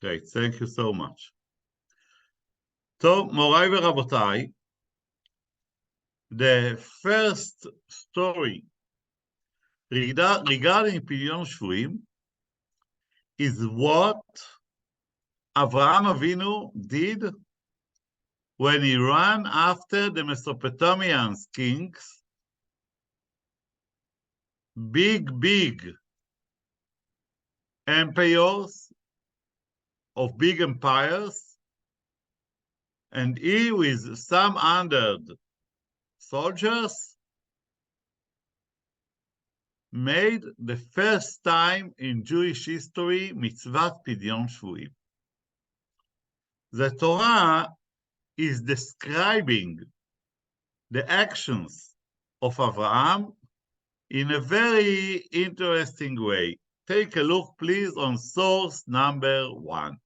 Great, thank you so much. So, מוריי ורבותיי, the first story regarding Pidyon Shevuyim is what Avraham Avinu did when he ran after the Mesopotamian kings, big empires of big empires, and he with some 100 soldiers made the first time in Jewish history mitzvat Pidyon Shevuyim. The Torah is describing the actions of Avraham in a very interesting way. Take a look, please, on source number 1.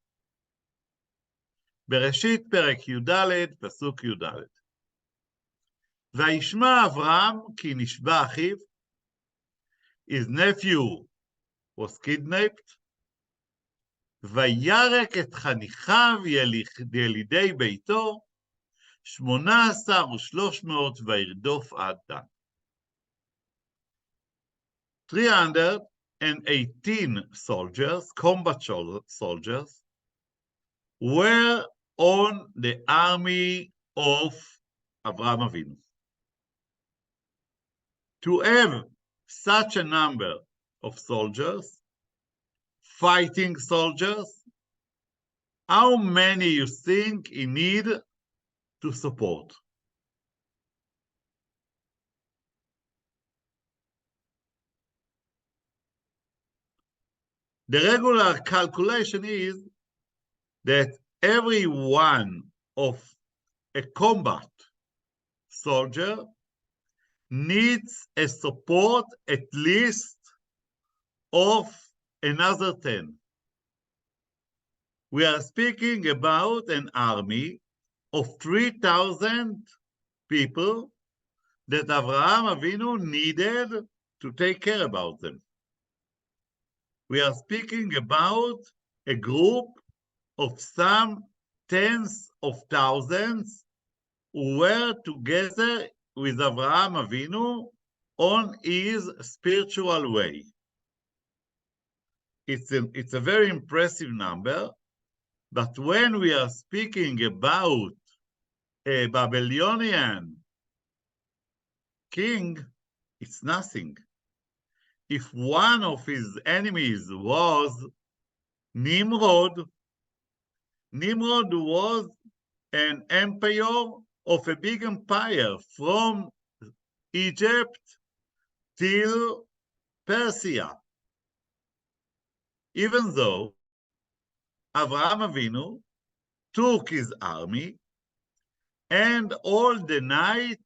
בראשית פרק י"ד, פסוק י"ד. וישמע אברהם כי נשבע אחיו, his nephew was kidnapped, וירק את חניכיו ילידי ביתו, 18,300 וירדוף עד דן. 318 soldiers, combat soldiers, were on the army of Avraham Avinu. To have such a number of soldiers, fighting soldiers, how many you think he need to support? The regular calculation is that every one of a combat soldier needs a support at least of another 10. We are speaking about an army of 3,000 people that Avraham Avinu needed to take care about them. We are speaking about a group of some tens of thousands who were together with Avraham Avinu on his spiritual way. It's a very impressive number, but when we are speaking about a Babylonian king, it's nothing. If one of his enemies was Nimrod, Nimrod was an empire of a big empire from Egypt till Persia. Even though Avraham Avinu took his army and all the night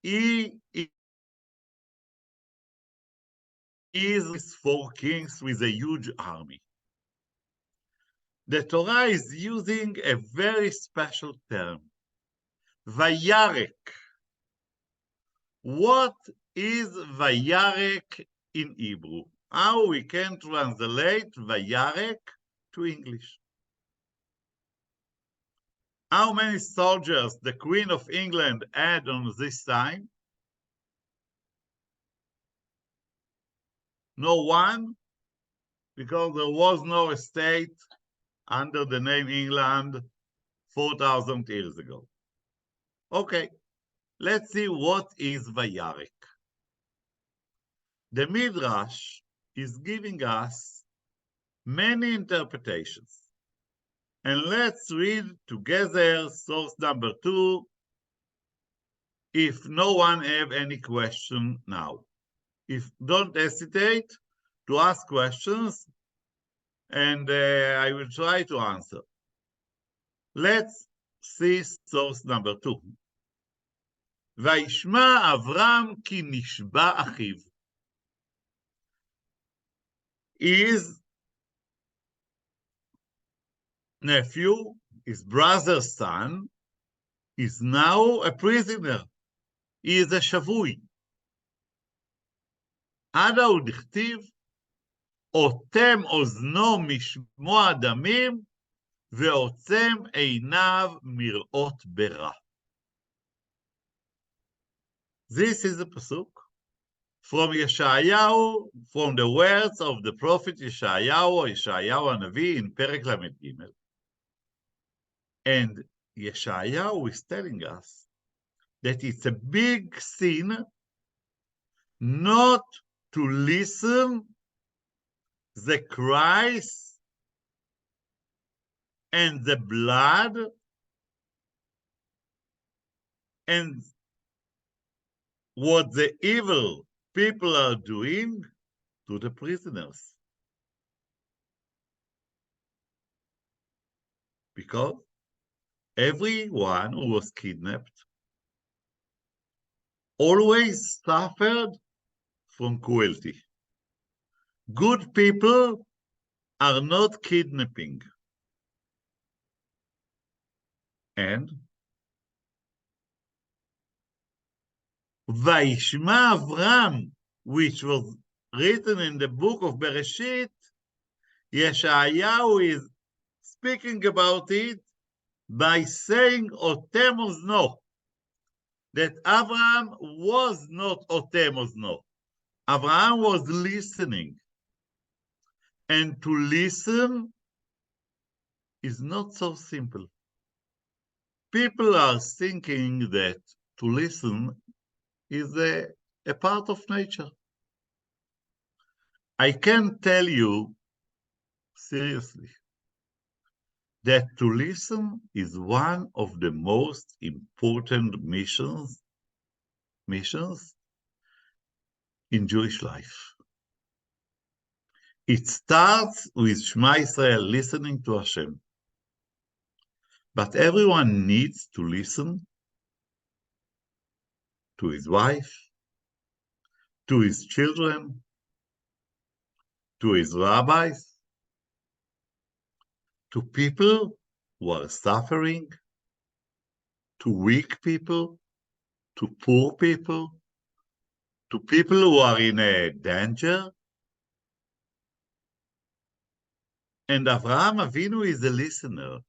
he is with 4 kings with a huge army. The Torah is using a very special term, Vayarek. What is Vayarek in Hebrew? How we can translate Vayarek to English? How many soldiers the Queen of England had on this time? No one, because there was no state under the name England 4,000 years ago. Okay, let's see what is Vayarek. The Midrash is giving us many interpretations. And let's read together source number 2, if no one have any question now. If don't hesitate to ask questions, and I will try to answer. Let's see source number 2. וישמע אברהם כי נשבע אחיו. His nephew, his brother's son, is now a prisoner. He is a שבוי. עדה הוא דכתיב, אוטם אוזנו משמוע דמים, ועוצם עיניו מראות ברע. This is a pasuk from Yeshayahu, from the words of the prophet Yeshayahu Hanavi in Perek Lamed Gimel. And Yeshayahu is telling us that it's a big sin not to listen the cries and the blood and what the evil people are doing to the prisoners. Because everyone who was kidnapped always suffered from cruelty. Good people are not kidnapping. And Vaishma Avram, which was written in the book of Bereshit, Yeshayahu is speaking about it by saying Otem Ozno, that Abraham was not Otem Ozno. Abraham was listening. And to listen is not so simple. People are thinking that to listen is a part of nature. I can tell you seriously that to listen is one of the most important missions in Jewish life. It starts with Shema Israel, listening to Hashem. But everyone needs to listen to his wife, to his children, to his rabbis, to people who are suffering, to weak people, to poor people, to people who are in a danger. And Avraham Avinu is a listener.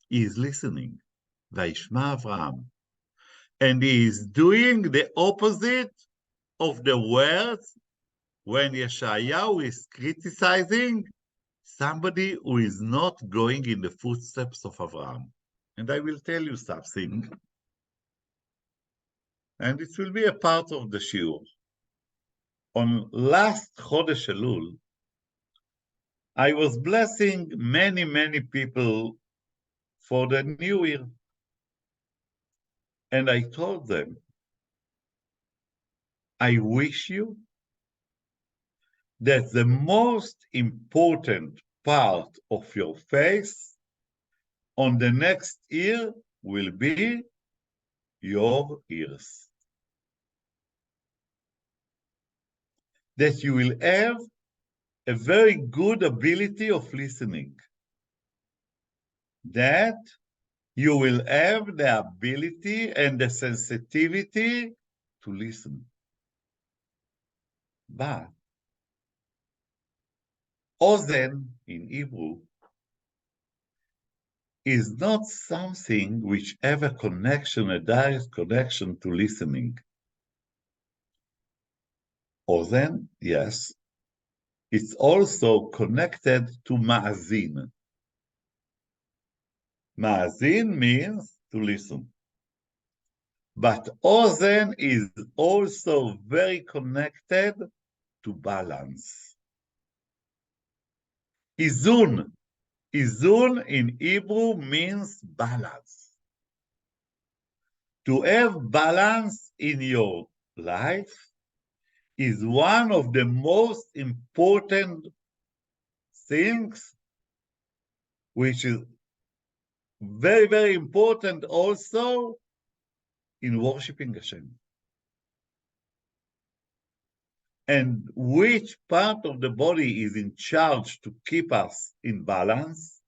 He is listening. Vaishma Avraham. And he is doing the opposite of the words when Yeshayahu is criticizing somebody who is not going in the footsteps of Avraham. And I will tell you something. And it will be a part of the shiur. On last Chodesh Elul, I was blessing many people for the new year. And I told them, I wish you that the most important part of your faith on the next year will be your ears. That you will have a very good ability of listening. That you will have the ability and the sensitivity to listen. But ozen in Hebrew is not something which have a connection, a direct connection to listening. Ozen, yes, it's also connected to ma'azin. Ma'azin means to listen. But ozen is also very connected to balance. Izun. Izun in Hebrew means balance. To have balance in your life is one of the most important things, which is very important also in worshiping Hashem. And which part of the body is in charge to keep us in balance?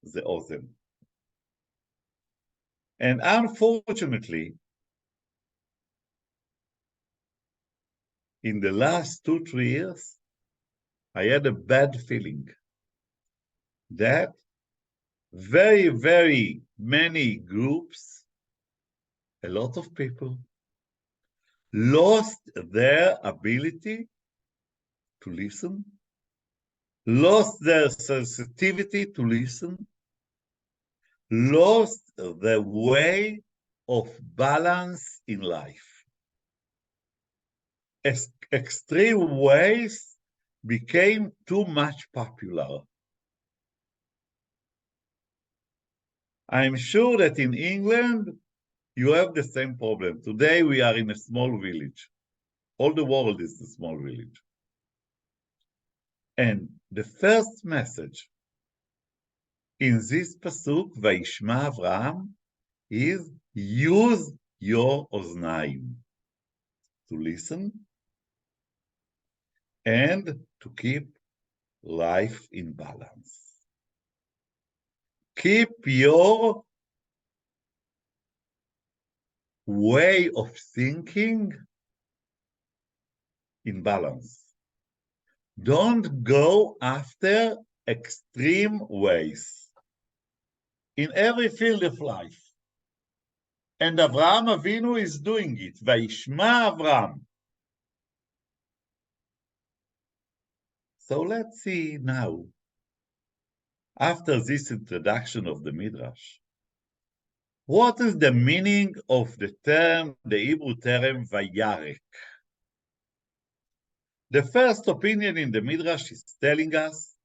The ozen. And unfortunately, in the last 2-3 years, I had a bad feeling that very, very many groups, a lot of people, lost their ability to listen, lost their sensitivity to listen, lost the way of balance in life. Extreme ways became too much popular. I'm sure that in England, you have the same problem. Today, we are in a small village. All the world is a small village. And the first message in this pasuk, Vayishma Avraham, is use your oznaim to listen and to keep life in balance. Keep your way of thinking in balance. Don't go after extreme ways in every field of life. And Avraham Avinu is doing it. Vayishma Avraham. So let's see now, after this introduction of the Midrash, what is the meaning of the term, the Hebrew term, Vayarek? The first opinion in the Midrash is telling us,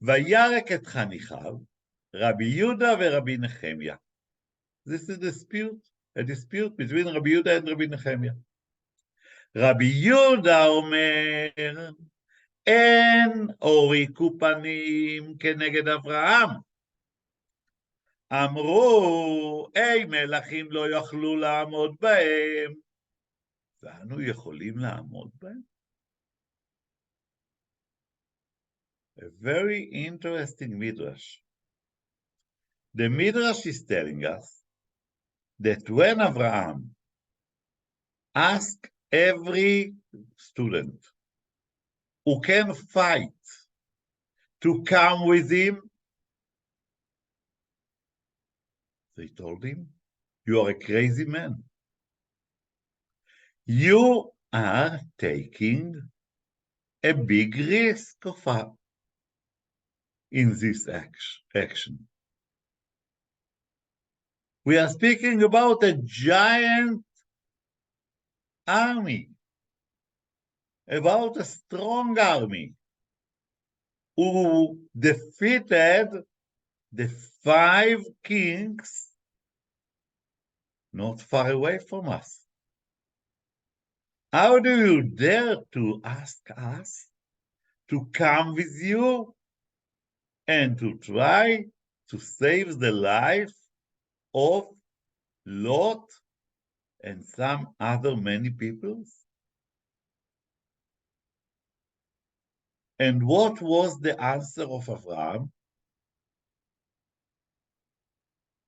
Vayarek et Chanichav, Rabbi Yehuda veRabbi Nehemiah. This is a dispute between Rabbi Yehuda and Rabbi Nehemiah. Rabbi Yehuda אומר, אין הוריקו פנים כנגד אברהם. אמרו, מלכים לא יכלו לעמוד בהם, ואנו יכולים לעמוד בהם? A very interesting midrash. The midrash is telling us that when Avraham asked every student who can fight to come with him, they told him, you are a crazy man. You are taking a big risk in this action. We are speaking about a giant army, about a strong army who defeated the 5 kings not far away from us. How do you dare to ask us to come with you and to try to save the life of Lot and some other many peoples? And what was the answer of Avraham?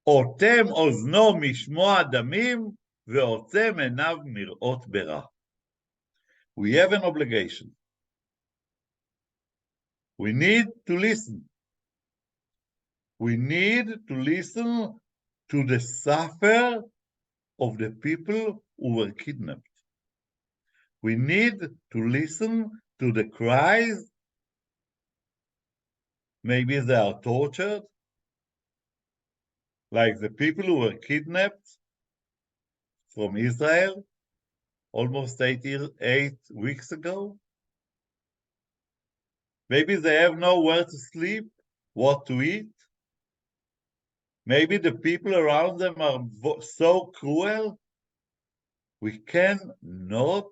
אוטם אוזנו משמוע דמים ועוצם עיניו מראות ברע. We have an obligation. We need to listen. We need to listen to the suffer of the people who were kidnapped. We need to listen to the cries. Maybe they are tortured, like the people who were kidnapped from Israel almost 8 weeks ago. Maybe they have nowhere to sleep, what to eat. Maybe the people around them are so cruel. We cannot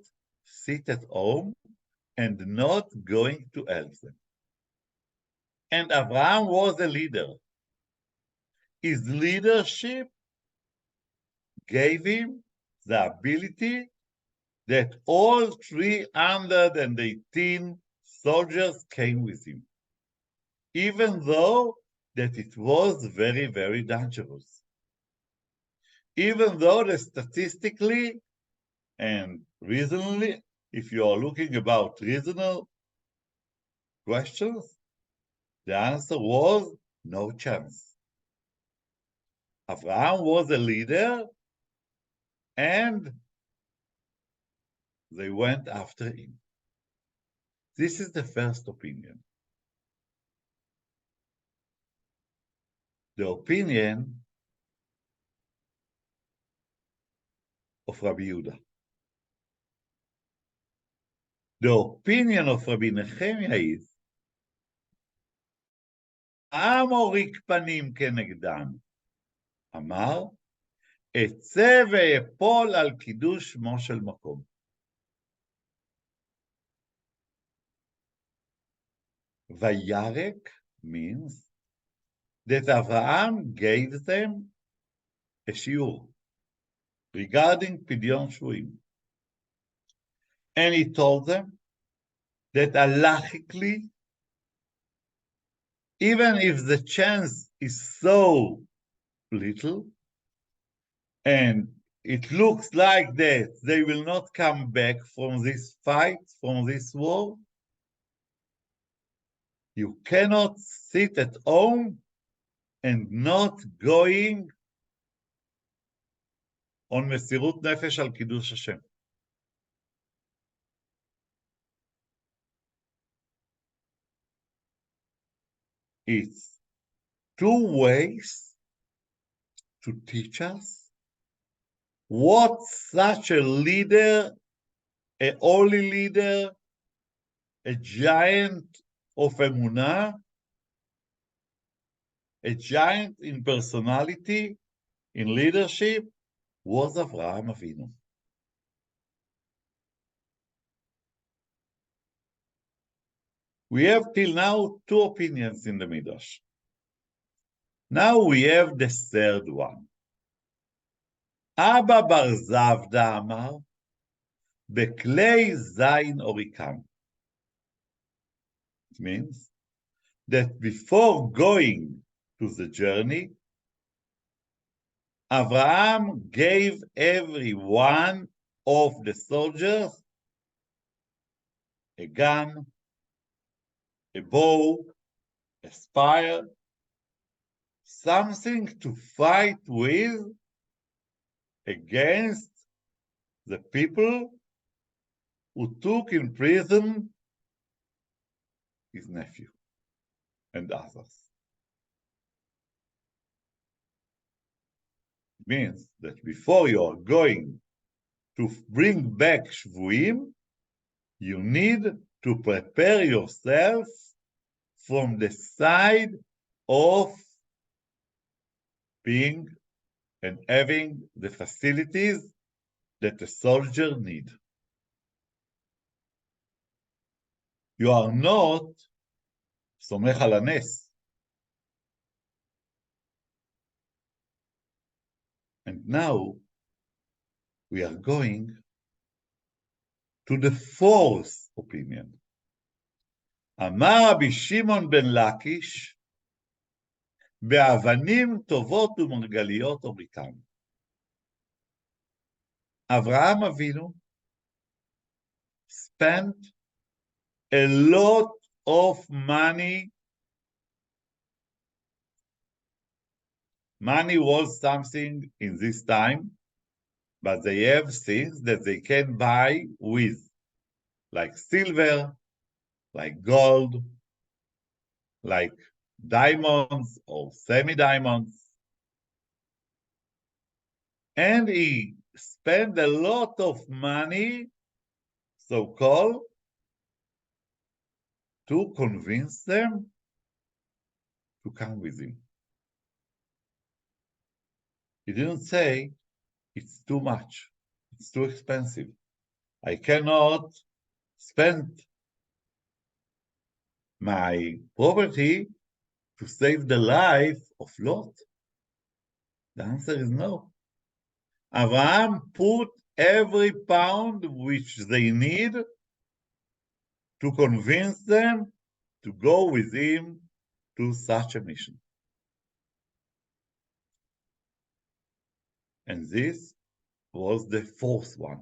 sit at home and not going to help them. And Abraham was a leader. His leadership gave him the ability that all 318 soldiers came with him, even though that it was very, very dangerous. Even though that statistically and reasonably, if you are looking about reasonable questions, the answer was no chance. Abraham was a leader, and they went after him. This is the first opinion. The opinion of Rabbi Yehuda. The opinion of Rabbi Nehemiah is, העם הוריק פנים כנגדם. אמר, אצא ואפול על קידוש שמו של מקום. וירק means that Abraham gave them a shiur regarding Pidyon Shevuyim. And he told them that halachically, even if the chance is so little, and it looks like that they will not come back from this fight, from this war, you cannot sit at home and not going on mesirut nefesh al kiddush Hashem. It's two ways to teach us what such a leader, a holy leader, a giant of emunah, a giant in personality, in leadership, was Avraham Avinu. We have till now two opinions in the Midrash. Now we have the third one. Abba bar Zavda Amar, Beklei Zayin Orikan. It means that before going to the journey, Abraham gave every one of the soldiers a gun, a bow, a spear, something to fight with against the people who took in prison his nephew and others. It means that before you are going to bring back Shevuyim, you need to prepare yourself from the side of being and having the facilities that a soldier needs. You are not סומך על הנס. And now we are going to the fourth opinion. אמר רבי שמעון בן לקיש, באבנים טובות ומרגליות הוריקן. אברהם אבינו spent a lot of money. Money was something in this time, but they have things that they can buy with, like silver, like gold, like diamonds or semi-diamonds. And he spent a lot of money, so-called, to convince them to come with him. He didn't say, it's too much, it's too expensive. I cannot spend my property to save the life of Lot. The answer is no. Abraham put every pound which they need to convince them to go with him to such a mission. And this was the fourth one.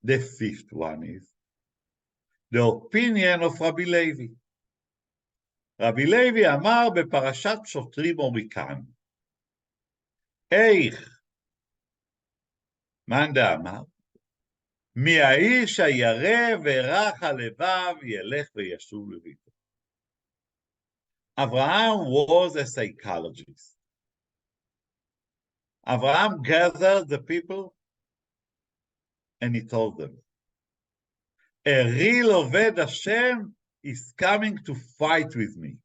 The fifth one is the opinion of Rabbi Levi. רבי לוי אמר בפרשת שוטרים ומכאן, איך, מאן דאמר, מי האיש הירא ורך הלבב ילך וישוב לביתו. Abraham was a psychologist. Abraham gathered the people and he told them, a real Oved Hashem is coming to fight with me.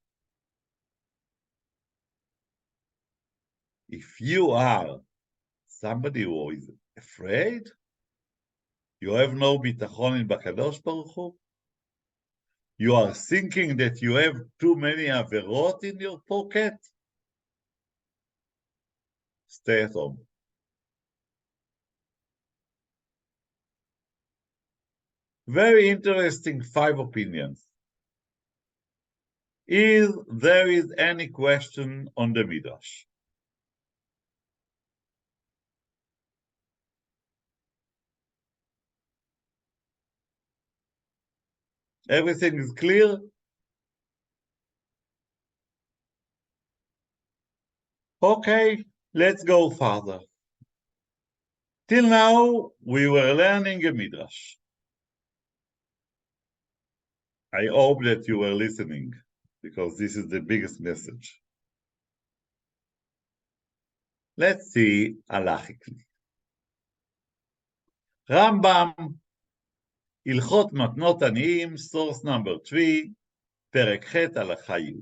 If you are somebody who is afraid, you have no bitachon in Bakadosh Baruch Hu, you are thinking that you have too many averot in your pocket, stay at home. Very interesting 5 opinions. If there is any question on the Midrash? Everything is clear? Okay, let's go further. Till now, we were learning a Midrash. I hope that you were listening, because this is the biggest message. Let's see halachically. Rambam, הלכות מתנות עניים, source number 3, פרק ח' הלכה י'.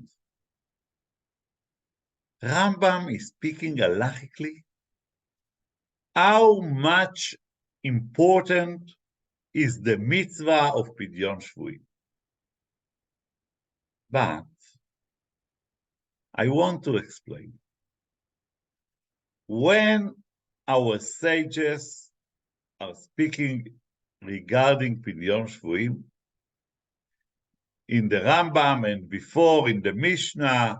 Rambam is speaking halachically how much important is the mitzvah of Pidyon Shevuyim. But I want to explain. When our sages are speaking regarding Pidyon Shevuyim, in the Rambam and before in the Mishnah,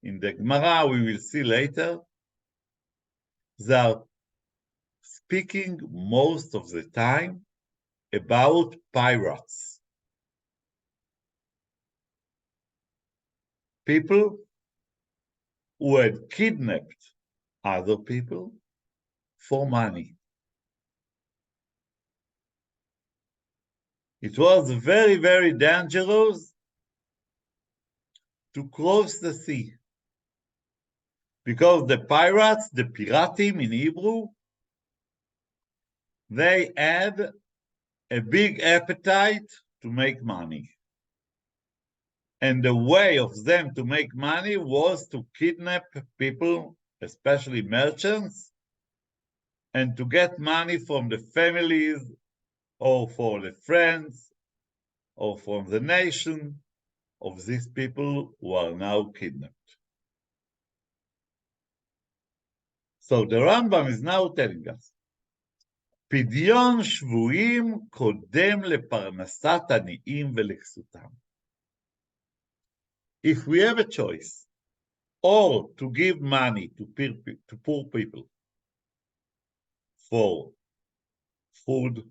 in the Gemara, we will see later, they are speaking most of the time about pirates. People who had kidnapped other people for money. It was very, very dangerous to cross the sea, because the pirates, the piratim in Hebrew, they had a big appetite to make money. And the way of them to make money was to kidnap people, especially merchants, and to get money from the families or for the friends or from the nation of these people who are now kidnapped. So the Rambam is now telling us, Pidyon Shevuyim kodem leparnasat aniyim veleksutam. If we have a choice, or to give money to poor people for food,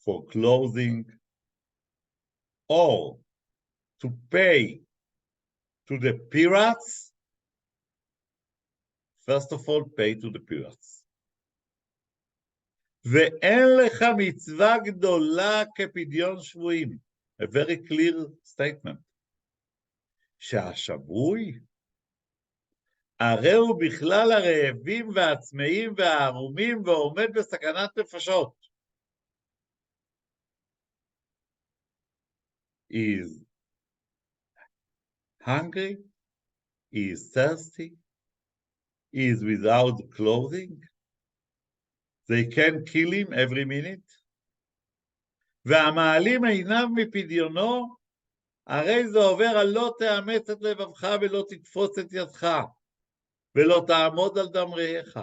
for clothing, or to pay to the pirates, first of all, pay to the pirates. ואין לך מצווה גדולה כפדיון שבויים. A very clear statement. שהשבוי, הרי הוא בכלל הרעבים והצמאים והערומים ועומד בסכנת נפשות. He is hungry, he is thirsty, he is without clothing, they can kill him every minute, והמעלים עיניו מפדיונו, הרי זה עובר על לא תאמץ את לבבך ולא תתפוס את ידך, ולא תעמוד על דם רעך,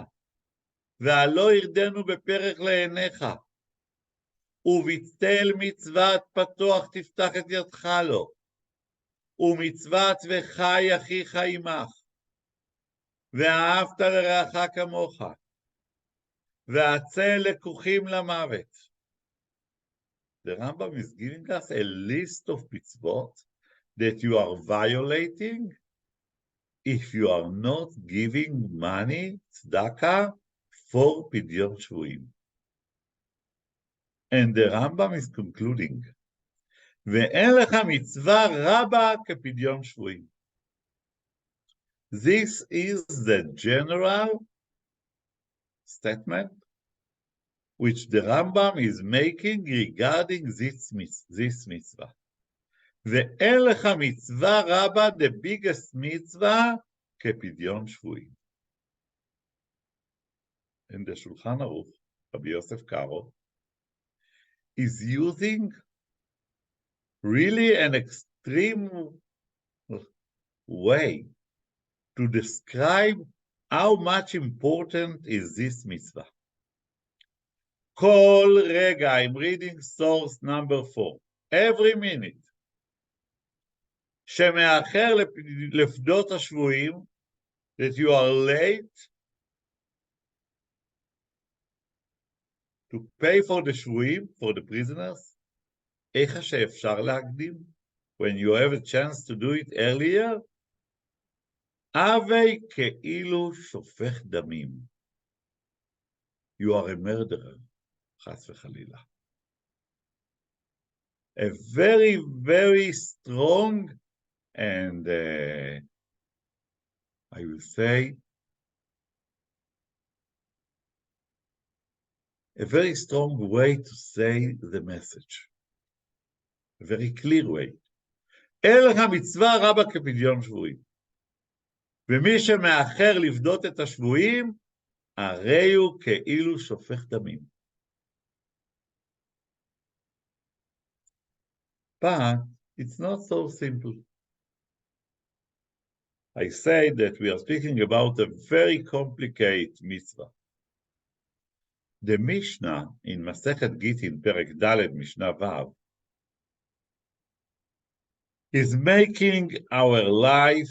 והלא ירדנו בפרך לעיניך, ובצל מצוות פתוח תפתח את ידך לו, ומצוות וחי אחיך עמך, ואהבת לרעך כמוך, והצל לקוחים למוות, the Rambam is giving us a list of mitzvot that you are violating if you are not giving money, tzedakah, for Pidyon Shevuyim. And the Rambam is concluding, ואין לך מצווה רבה כפדיון שבויים. This is the general statement which the Rambam is making regarding this mitzvah. ואין לך מצווה רבה, the biggest mitzvah, כפדיון שבויים. In the Shulchan Aruch, Rabbi Yosef Karo is using really an extreme way to describe how much important is this mitzvah. Kol rega, I'm reading source number 4. Every minute, שמאחר לפדות השבויים, that you are late to pay for the שבויים, for the prisoners, איך שאפשר להקדים? When you have a chance to do it earlier, הווי כאילו שופך דמים. You are a murderer, חס וחלילה. A very, very strong and I will say a very strong way to say the message. A very clear way. אין לך מצווה רבה כפדיון שבויים. ומי שמאחר לפדות את השבויים, הרי הוא כאילו שופך דמים. But it's not so simple. I say that we are speaking about a very complicated mitzvah. The Mishnah in Masechet Gittin, Perek Daled, Mishnah Vav, is making our life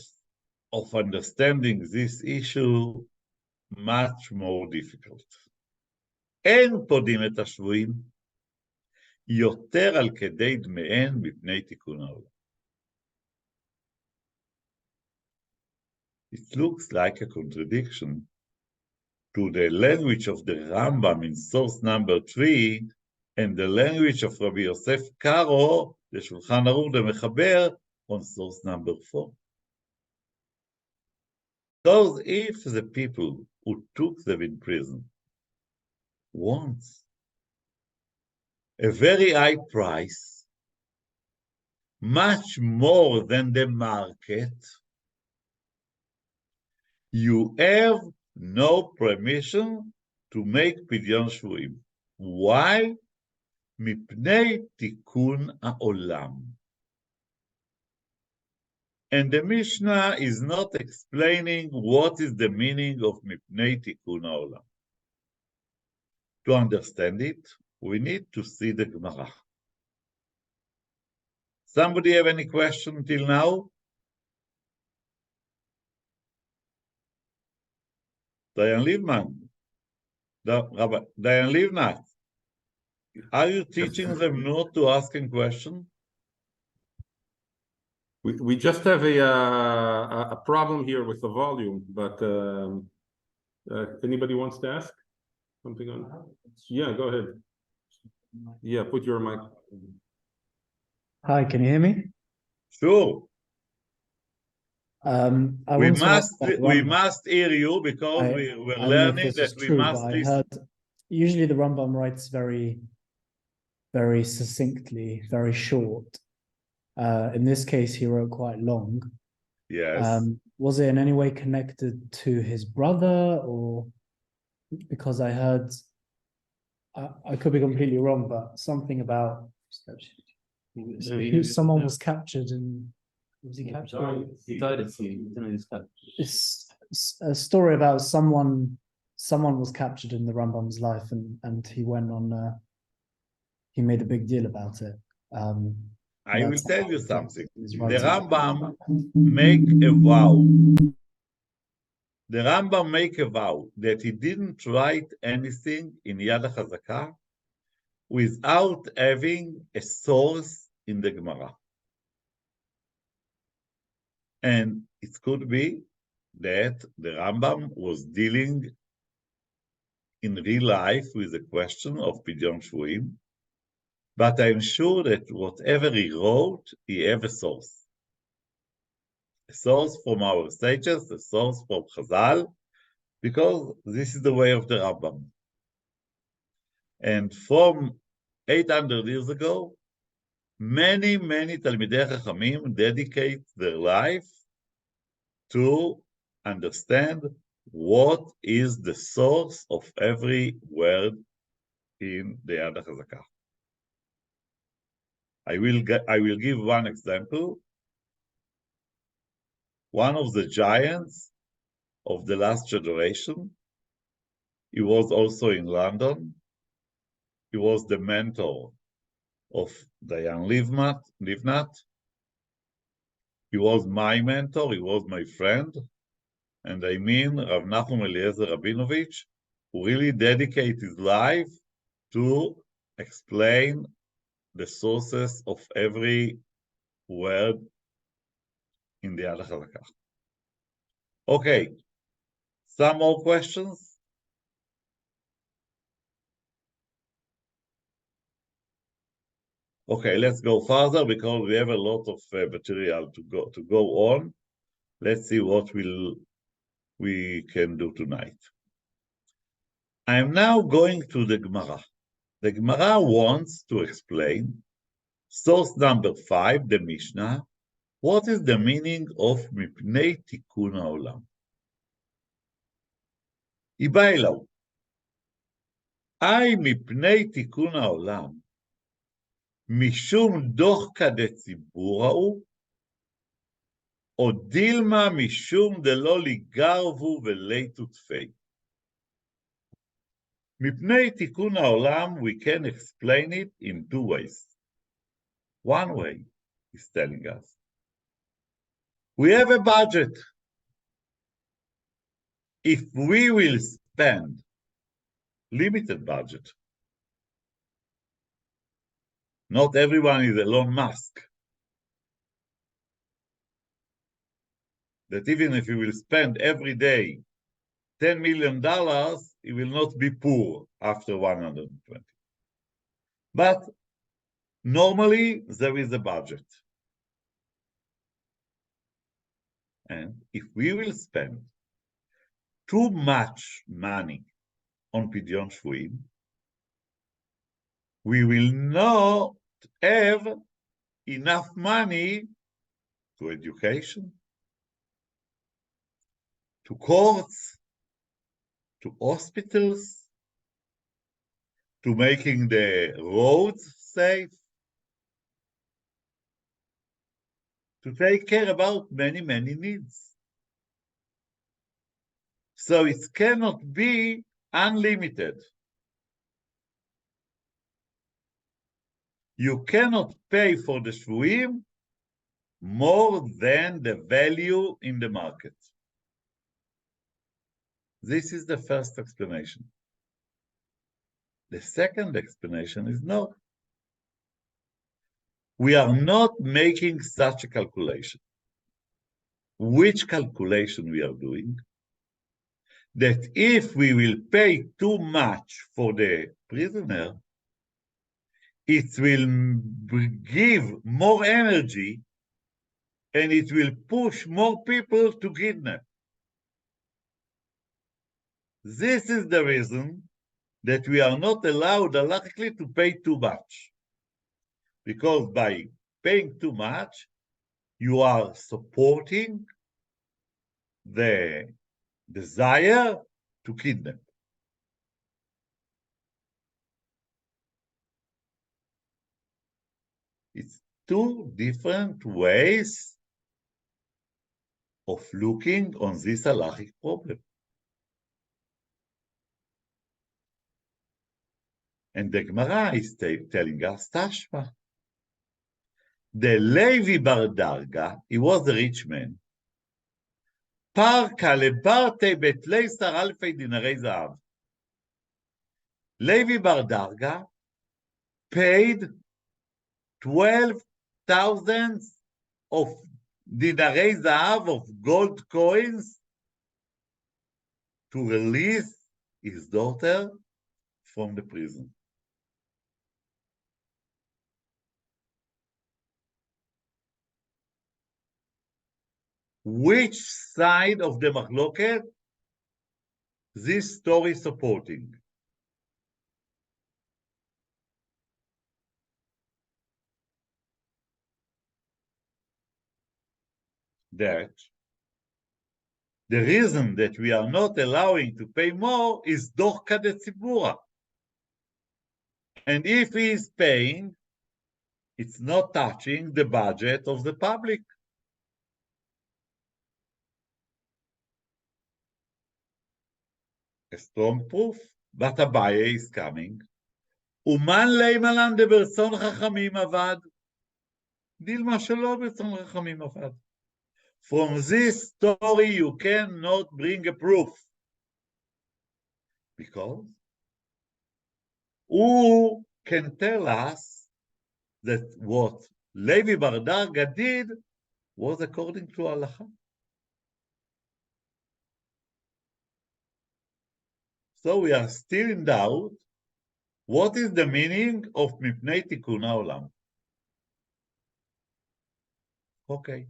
of understanding this issue much more difficult. אין פודים את השבויים יותר על כדי דמיהן מפני תיקון העולם. It looks like a contradiction to the language of the Rambam in source number 3 and the language of Rabbi Yosef Karo, the Shulchan Aruch, the Mechaber, on source number 4. Because if the people who took them in prison want a very high price, much more than the market, you have no permission to make Pidyon Shevuyim. Why? מפני תיקון העולם. And the Mishnah is not explaining what is the meaning of מפני תיקון העולם. To understand it, we need to see the Gemara. Somebody have any question till now? Diane Liebman. Diane Liebman. Are you teaching them not to ask a question? We just have a problem here with the volume, but anybody wants to ask something on? Yeah, go ahead. Yeah, put your mic. Hi, can you hear me? Sure. We we must hear you because we're learning that we must listen. Usually the Rambam writes very, very succinctly, very short. In this case, he wrote quite long. Yes. Was it in any way connected to his brother, or because I heard, I could be completely wrong, but something about someone was captured and was he captured? He died at sea. It's a story about someone was captured in the Rambam's life, and he went on. He made a big deal about it. I will tell you something. The Rambam make a vow. The Rambam make a vow that he didn't write anything in Yad HaChazakah without having a source in the Gemara. And it could be that the Rambam was dealing in real life with the question of Pidyon Shevuyim, but I'm sure that whatever he wrote, he have a source. A source from our sages, a source from Chazal, because this is the way of the Rambam. And from 800 years ago, many Talmidei Chachamim dedicate their life to understand what is the source of every word in the Yad HaChazakah. I will give one example. One of the giants of the last generation, he was also in London. He was the mentor of Diane Livnat. He was my mentor, he was my friend. And I mean Rav Nachum Eliezer Rabinovich, who really dedicated his life to explain the sources of every word in the Yad HaChazakah. Okay, some more questions? Okay, let's go further because we have a lot of material to go on. Let's see what we can do tonight. I am now going to the Gemara. The Gemara wants to explain source number 5, the Mishnah. What is the meaning of Mipnei Tikkun HaOlam? היא באה אליו. אי מפני תיקון העולם, משום דוח כדציבור ההוא, או דילמה משום דלא לגרבו ולי תותפי. מפני תיקון העולם, we can explain it in 2 ways. One way is telling us, we have a budget. If we will spend limited budget, not everyone is Elon Musk, that even if he will spend every day $10 million, he will not be poor after 120. But normally there is a budget. And if we will spend too much money on Pidyon Shevuyim, we will not have enough money to education, to courts, to hospitals, to making the roads safe, to take care about many needs. So it cannot be unlimited. You cannot pay for the Shevuyim more than the value in the market. This is the first explanation. The second explanation is no. We are not making such a calculation. Which calculation we are doing? That if we will pay too much for the prisoner, it will give more energy and it will push more people to kidnap. This is the reason that we are not allowed halachically to pay too much. Because by paying too much, you are supporting the desire to kidnap. It's 2 different ways of looking on this halachic problem. And the Gemara is telling us, Tashma. The Levi Bar Darga, he was a rich man. Parka lebarte betlei sar alfei dinarei zahav. Levi Bar Darga paid 12,000 of dinarei zahav, of gold coins, to release his daughter from the prison. Which side of the machloket this story supporting? That the reason that we are not allowing to pay more is dorka de tzibura. And if he is paying, it's not touching the budget of the public. A strong proof. But Abaye is coming. Uman leimalan de ברצון חכמים עבד. דילמה שלא ברצון חכמים עבד. From this story, you cannot bring a proof. Because who can tell us that what Levi Bar Darga did was according to Halacha? So we are still in doubt. What is the meaning of Mipnei Tikkun HaOlam? Okay.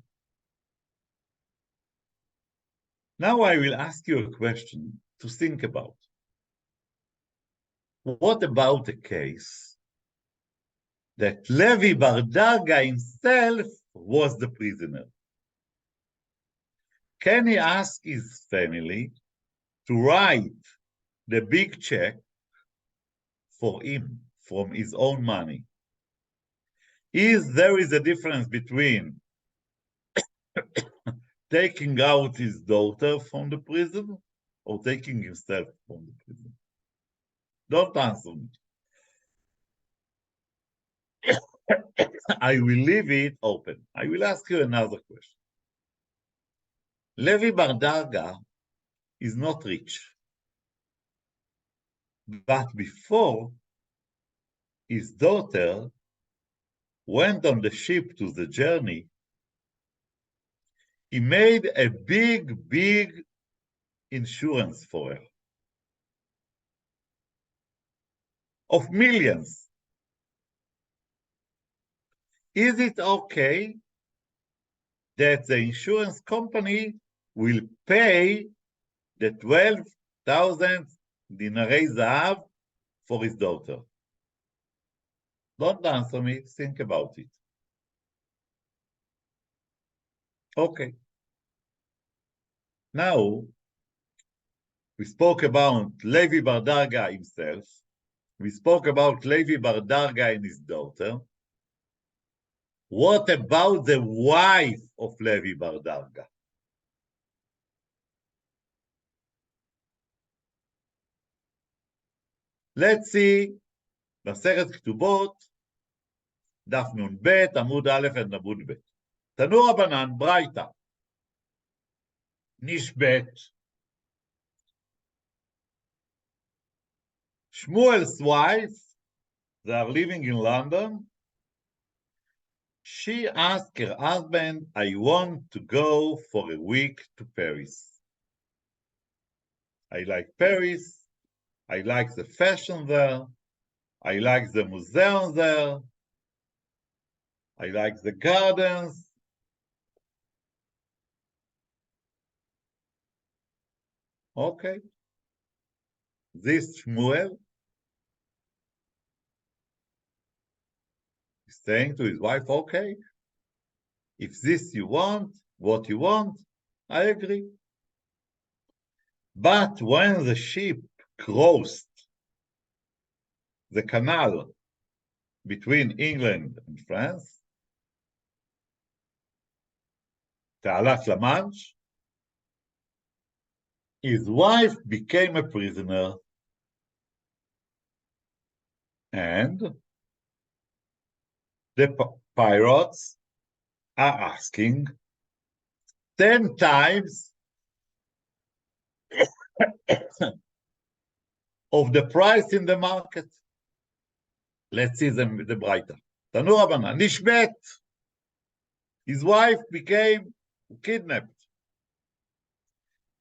Now I will ask you a question to think about. What about the case that Levi Bar Darga himself was the prisoner? Can he ask his family to write the big check for him from his own money? There is a difference between taking out his daughter from the prison or taking himself from the prison? Don't answer me. I will leave it open. I will ask you another question. Levi Bar Darga is not rich. But before his daughter went on the ship to the journey, he made a big, big insurance for her of millions. Is it okay that the insurance company will pay the 12,000 dinarei zahav for his daughter? Don't answer me, think about it. Okay. Now, we spoke about Levi Bar Darga himself. We spoke about Levi Bar Darga and his daughter. What about the wife of Levi Bar Darga? Let's see, מסכת כתובות, דף נ"ב, עמוד א' עמוד ב'. תנו רבנן, ברייתא, נשבית, Shmuel's wife, they are living in London. She asked her husband, I want to go for a week to Paris. I like Paris. I like the fashion there. I like the museum there. I like the gardens. Okay. This Shmuel is saying to his wife, okay, if this you want, what you want, I agree. But when the ship crossed the canal between England and France, תעלת La Manche, his wife became a prisoner, and the pirates are asking 10 times of the price in the market. let's see the brighter. תנו רבנן, נשבת. His wife became kidnapped.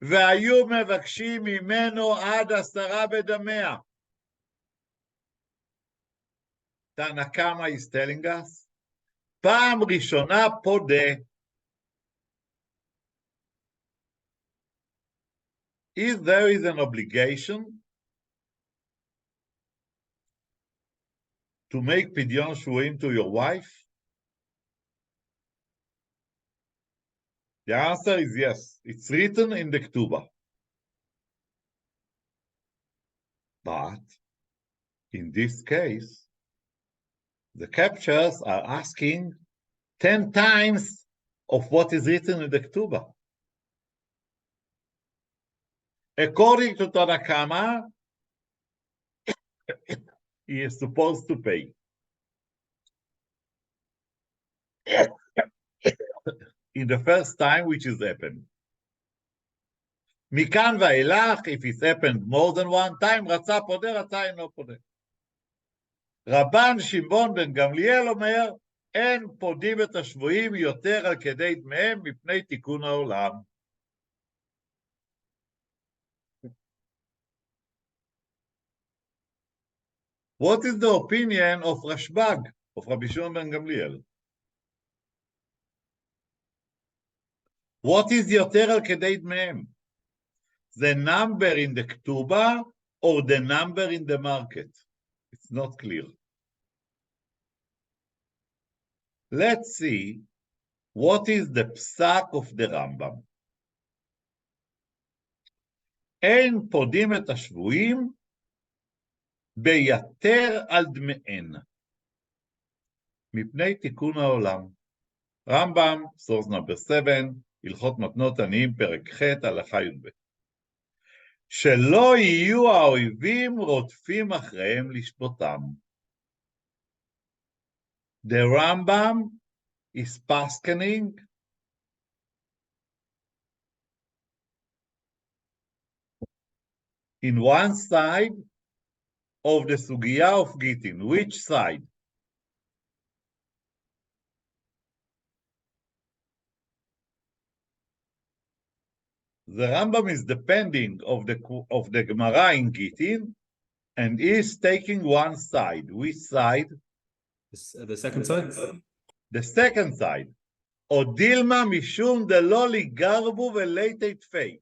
והיו מבקשים ממנו עד 10 בדמיה. תנא קמא is telling us, פעם ראשונה פודה. If there is an obligation to make Pidyon Shevuyim to your wife, the answer is yes. It's written in the Ketubah. But in this case, the captures are asking 10 times of what is written in the Ketubah. According to Tanna Kama, he is supposed to pay. In the first time which is happened. מכאן ואילך, if it's happened more than one time, רצה פודה, רצה אינו פודה. רבן שמעון בן גמליאל אומר, אין פודים את השבויים יותר על כדי דמיהם מפני תיקון העולם. What is the opinion of Rashbag, of Rabbi Shimon ben Gamliel? What is יותר על כדי דמיהם? The number in the Ketubah or the number in the market? It's not clear. Let's see what is the psak of the Rambam. אין פודים את השבויים ביתר על דמיהן, מפני תיקון העולם. רמב"ם, source number 7, הלכות מתנות עניים, פרק ח', הלכה י"ב. שלא יהיו האויבים רודפים אחריהם לשפוטם. The Rambam is paskening in one side of the sugya of Gittin. Which side? The Rambam is depending of the Gemara in Gittin, and is taking one side. Which side? The second side? The second side. O Dilma mishum delo ligarbu veleitet fei.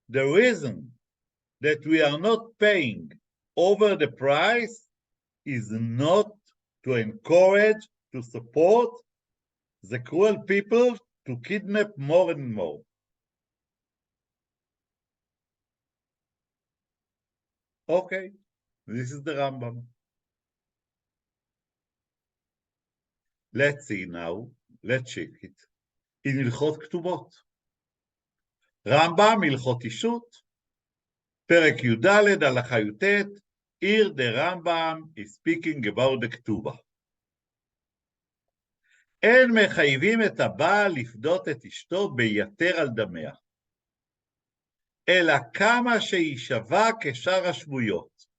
The reason that we are not paying over the price is not to encourage, to support the cruel people to kidnap more and more. Okay, this is the Rambam. Let's see now, let's check it. In הלכות כתובות. רמב"ם, הלכות אישות, פרק י"ד, הלכה י"ט, here the Rambam is speaking about the כתובה. אין מחייבים את הבעל לפדות את אשתו ביתר על דמיה, אלא כמה שישווה כשאר השבויות.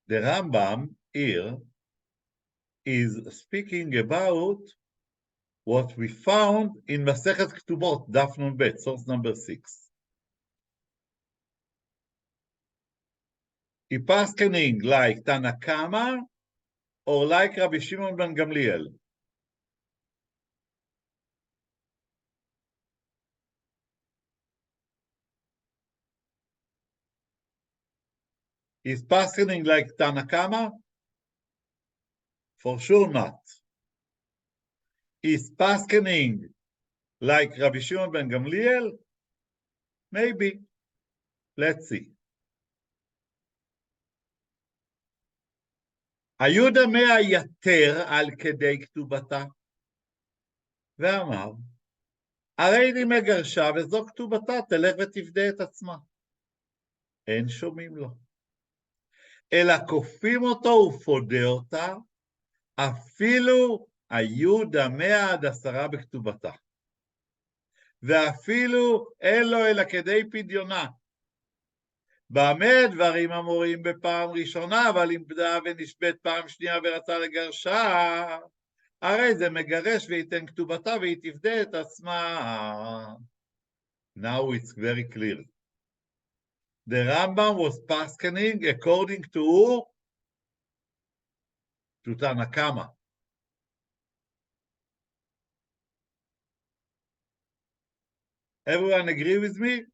The Rambam here is speaking about what we found in Masechet Ketubot, Daf Nun Bet, source number 6. He paskening like Tanna Kama or like Rabbi Shimon ben Gamliel. Is paskening like Tanna Kama? For sure not. Is paskening like Rabbi Shimon ben Gamliel? Maybe. Let's see. היו דמיה יתר על כדי כתובתה, ואמר, הרי היא מגרשה וזו כתובתה, תלך ותפדה את עצמה. אין שומעים לו. אלא כופים אותו ופודה אותה, אפילו היו דמיה עד 10 בכתובתה. ואפילו אין לו אלא כדי פדיונה, במה דברים אמורים בפעם ראשונה, אבל אם בדה ונשבית פעם שנייה ורצה לגרשה, הרי זה מגרש וייתן כתובתה והיא תפדה את עצמה. Now it's very clear. The Rambam was paskening according to Tana Kama. Everyone agree with me?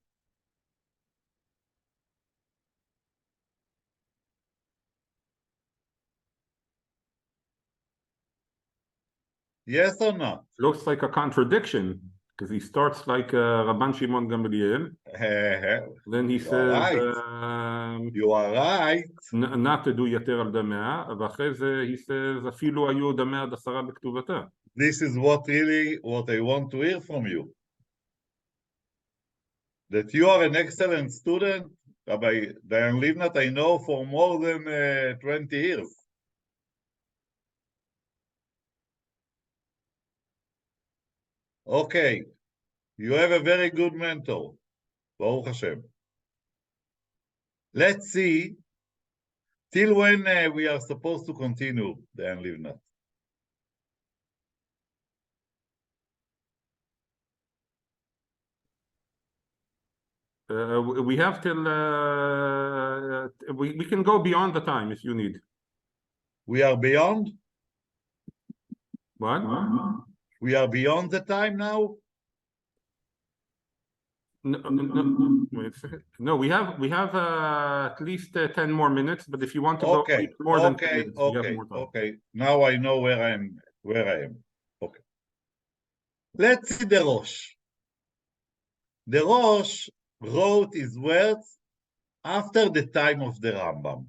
Yes or no? Looks like a contradiction because he starts like Rabban Shimon Gamliel, then he says right. You are right. not to do yater al damea, ואחרי זה he says אפילו היו דמea עד 10 בכתובתה. This is what I want to hear from you. That you are an excellent student, Rabbi Dayan Livnat, I know for more than 20 years. Okay, you have a very good mentor, Baruch Hashem. Let's see, till when we are supposed to continue, Dayan Livnat. We have till we can go beyond the time if you need. We are beyond? What? We are beyond the time now? No, we have at least 10 more minutes, but if you want to go more than 10 minutes, we have more time. Okay. Now I know where I am. Okay. Let's see the Rosh. The Rosh wrote his words after the time of the Rambam.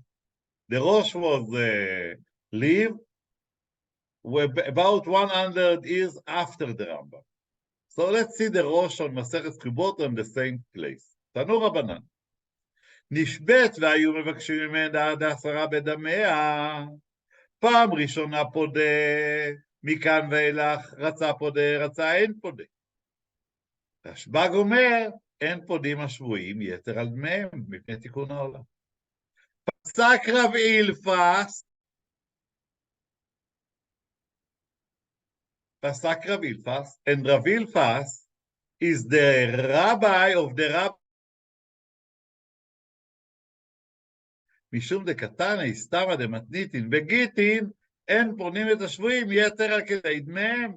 The Rosh was lived about 100 years after the Rambam. So let's see the Rosh on Masechet Chubot on the same place. תנו רבנן. נשבית והיו מבקשים ממנה עד 10 בדמיה. פעם ראשונה פודה, מכאן ואילך רצה פודה, רצה אין פודה. רשב"ג אומר, אין פודים השבויים יתר על דמיהם מפני תיקון העולם. פסק רב אילפס, and Rav Ilfas is the rabbi of the rabbi. משום דקתנא הסתמא דמתניתין וגיטין, אין פונים את השבויים יתר על כדי דמיהם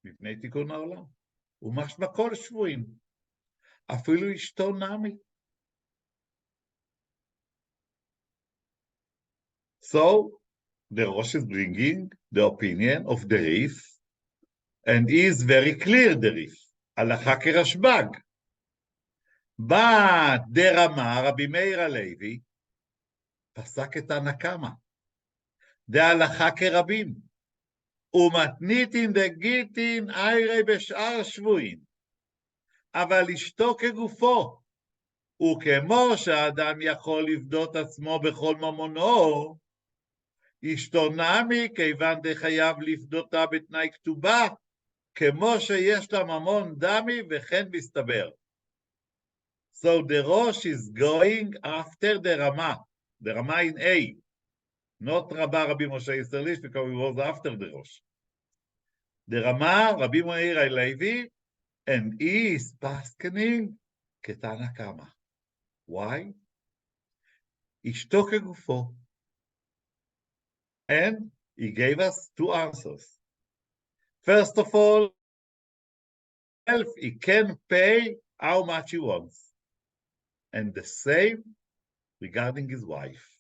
מפני תיקון העולם. ומשמע כל שבויים, אפילו אשתו נמי. So, the Rosh is bringing the opinion of the Rif, and he is very clear, the Rif, הלכה כרשב"ג. בא דרמה רבי מאיר הלוי, פסק את הנקמה. דהלכה כרבים, ומתניתין דגיתין איירי בשאר שבויים, אבל אשתו כגופו, וכמו שהאדם יכול לפדות עצמו בכל ממונו, אשתו נמי כיוון דחייב לפדותה בתנאי כתובה, כמו שיש לה ממון דמי וכן מסתבר. So the Rosh is going after the Rama in A, not Rabbi Moshe Yisraelish, because he was after the Rosh. The Rama, Rabbi Meir HaLevi, and he is paskening כתנא קמא. Why? אשתו כגופו. And he gave us two answers. First of all, he can pay how much he wants. And the same regarding his wife.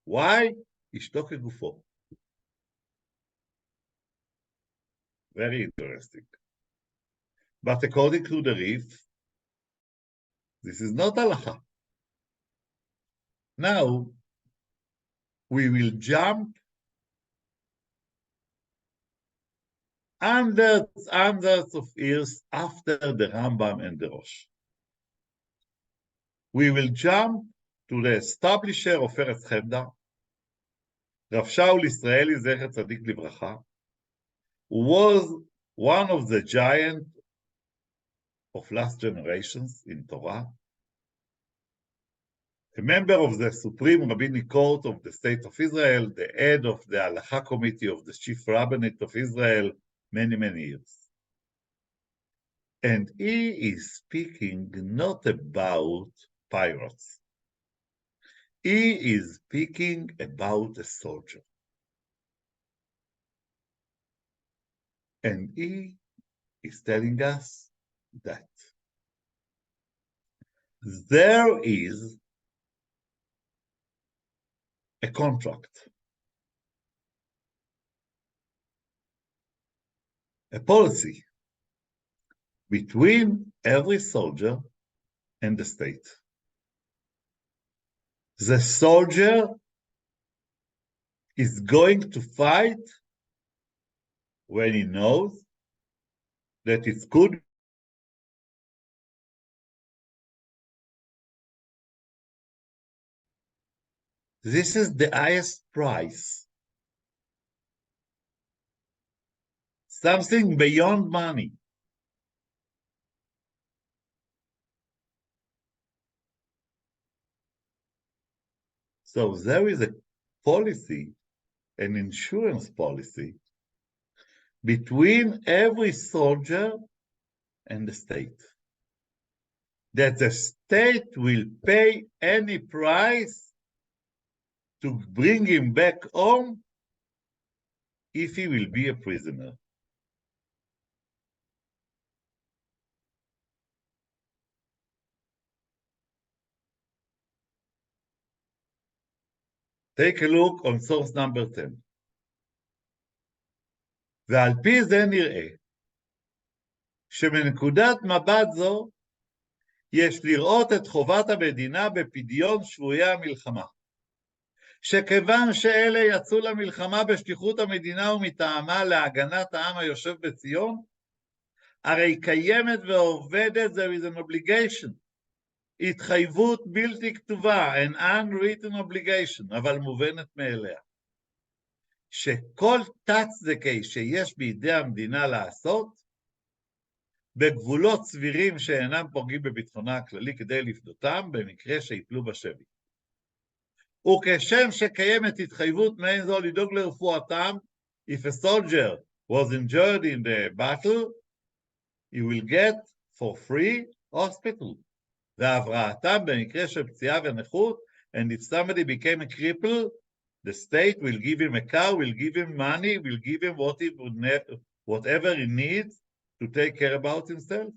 Why? אשתו כגופו. Very interesting. But according to the Rif, this is not halacha. Now, we will jump hundreds of years after the Rambam and the Rosh. We will jump to the establisher of Eretz Chemda, Rav Shaul Israeli Zecher Tzadik Livracha, who was one of the giants of last generations in Torah, a member of the Supreme Rabbinic Court of the State of Israel, the head of the Halacha Committee of the Chief Rabbinate of Israel, many, many years. And he is speaking not about pirates. He is speaking about a soldier. And he is telling us that there is a contract, a policy between every soldier and the state. The soldier is going to fight when he knows that it could This is the highest price. Something beyond money. So there is a policy, an insurance policy, between every soldier and the state. That the state will pay any price to bring him back home if he will be a prisoner. Take a look on source number 10. ועל פי זה נראה שמנקודת מבט זו יש לראות את חובת המדינה בפדיון שבויי המלחמה. שכיוון שאלה יצאו למלחמה בשליחות המדינה ומטעמה להגנת העם היושב בציון, הרי קיימת ועובדת, there is an obligation, התחייבות בלתי כתובה, an unwritten obligation, אבל מובנת מאליה. שכל תצדקי שיש בידי המדינה לעשות, בגבולות סבירים שאינם פוגעים בביטחונה הכללי כדי לפדותם, במקרה שיפלו בשבי. וכשם שקיימת התחייבות מעין זו לדאוג לרפואתם, if a soldier was injured in the battle, he will get for free hospital. והבראתם במקרה של פציעה ונכות, and if somebody became a cripple, the state will give him a car, will give him money, will give him whatever he needs to take care about himself.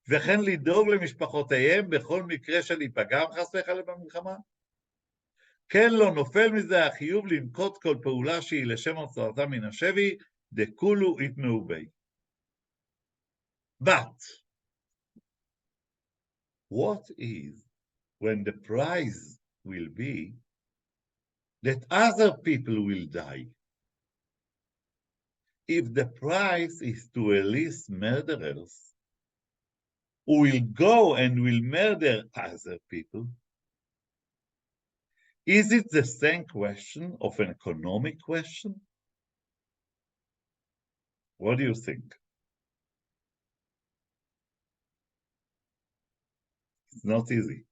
וכן לדאוג למשפחותיהם בכל מקרה של היפגם חס וחלילה במלחמה. כן לא נופל מזה החיוב לנקוט כל פעולה שהיא לשם הוצאתם מן השבי, דכולו יתנאו בי. But what is when the price will be that other people will die? If the price is to release murderers who will go and will murder other people, is it the same question of an economic question? What do you think? It's not easy.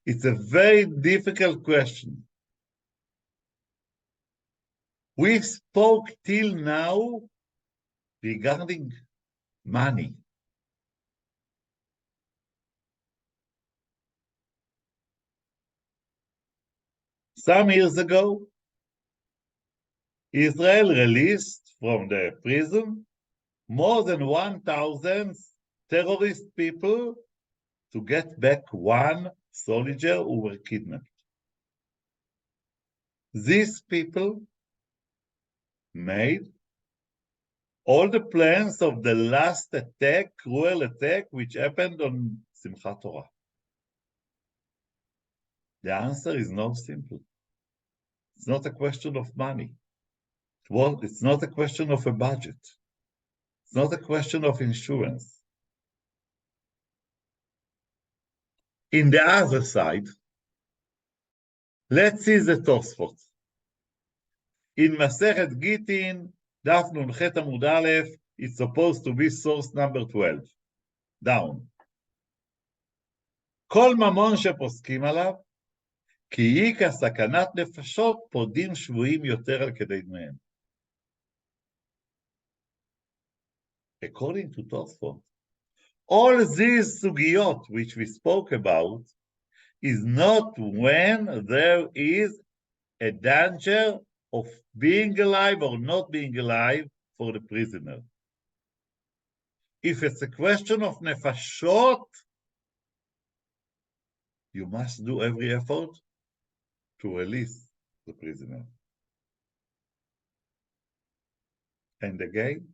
It's a very difficult question. We spoke till now regarding money. Some years ago, Israel released from the prison more than 1,000 terrorist people to get back one soldier who were kidnapped. These people made all the plans of the last attack, cruel attack, which happened on Simchat Torah. The answer is not simple. It's not a question of money. Well, it's not a question of a budget. It's not a question of insurance. In the other side, let's see the Tosfot. In Masechet Gittin, Daf Nunchet Amud Aleph, it's supposed to be source number 12. Down. כל ממון שפוסקים עליו, כי היא כסכנת נפשות פודים שבויים יותר על כדי דמיהם. According to Tosfot, all these sugiyot which we spoke about is not when there is a danger of being alive or not being alive for the prisoner. If it's a question of nefashot, you must do every effort to release the prisoner. And again,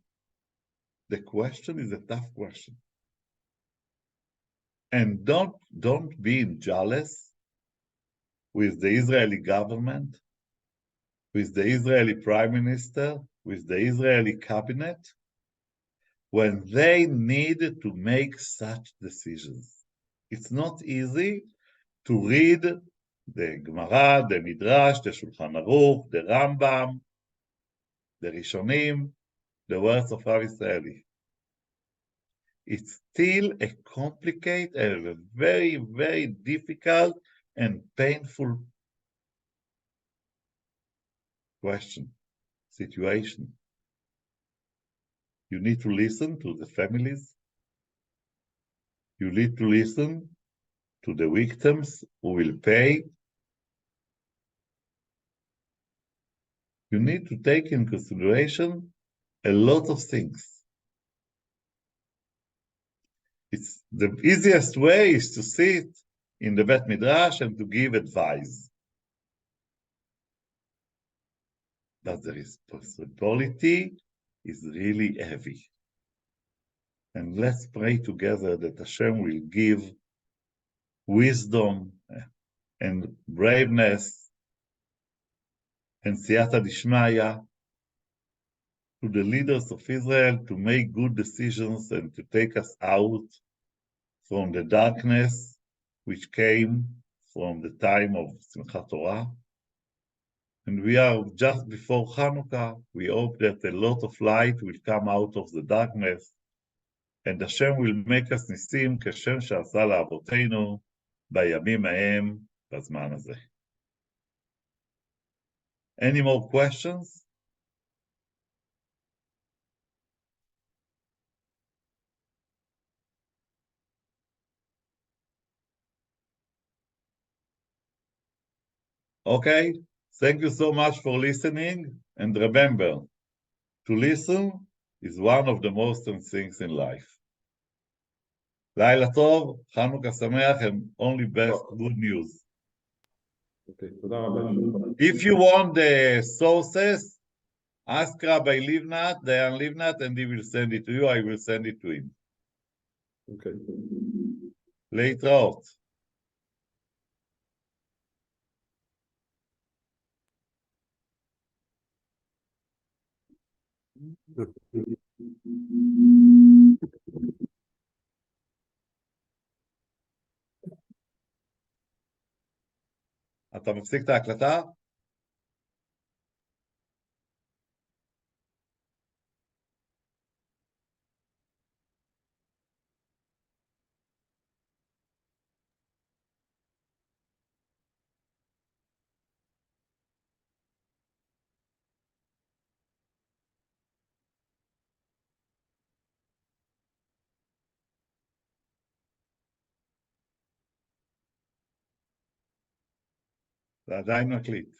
the question is a tough question. And don't be jealous with the Israeli government, with the Israeli prime minister, with the Israeli cabinet, when they need to make such decisions. It's not easy to read the Gemara, the Midrash, the Shulchan Aruch, the Rambam, the Rishonim, the words of Rav Israeli. It's still a complicated, a very, very difficult and painful question, situation. You need to listen to the families. You need to listen to the victims who will pay. You need to take in consideration a lot of things. It's the easiest way is to sit in the Bet Midrash and to give advice. But the responsibility is really heavy. And let's pray together that Hashem will give wisdom and braveness and siyata dishmaya to the leaders of Israel to make good decisions and to take us out from the darkness which came from the time of Simchat Torah. And we are just before Hanukkah. We hope that a lot of light will come out of the darkness, and Hashem will make us nisim כשם שעשה לאבותינו בימים ההם בזמן הזה. Any more questions? Okay, thank you so much for listening, and remember, to listen is one of the most important things in life. לילה טוב, חנוכה שמח, and only best good news. Okay, תודה רבה. If you want the sources, ask Rabbi Livnat, Dayan Livnat, and he will send it to you. I will send it to him. Okay. להתראות. אתה מפסיק את ההקלטה? זה עדיין מקליט.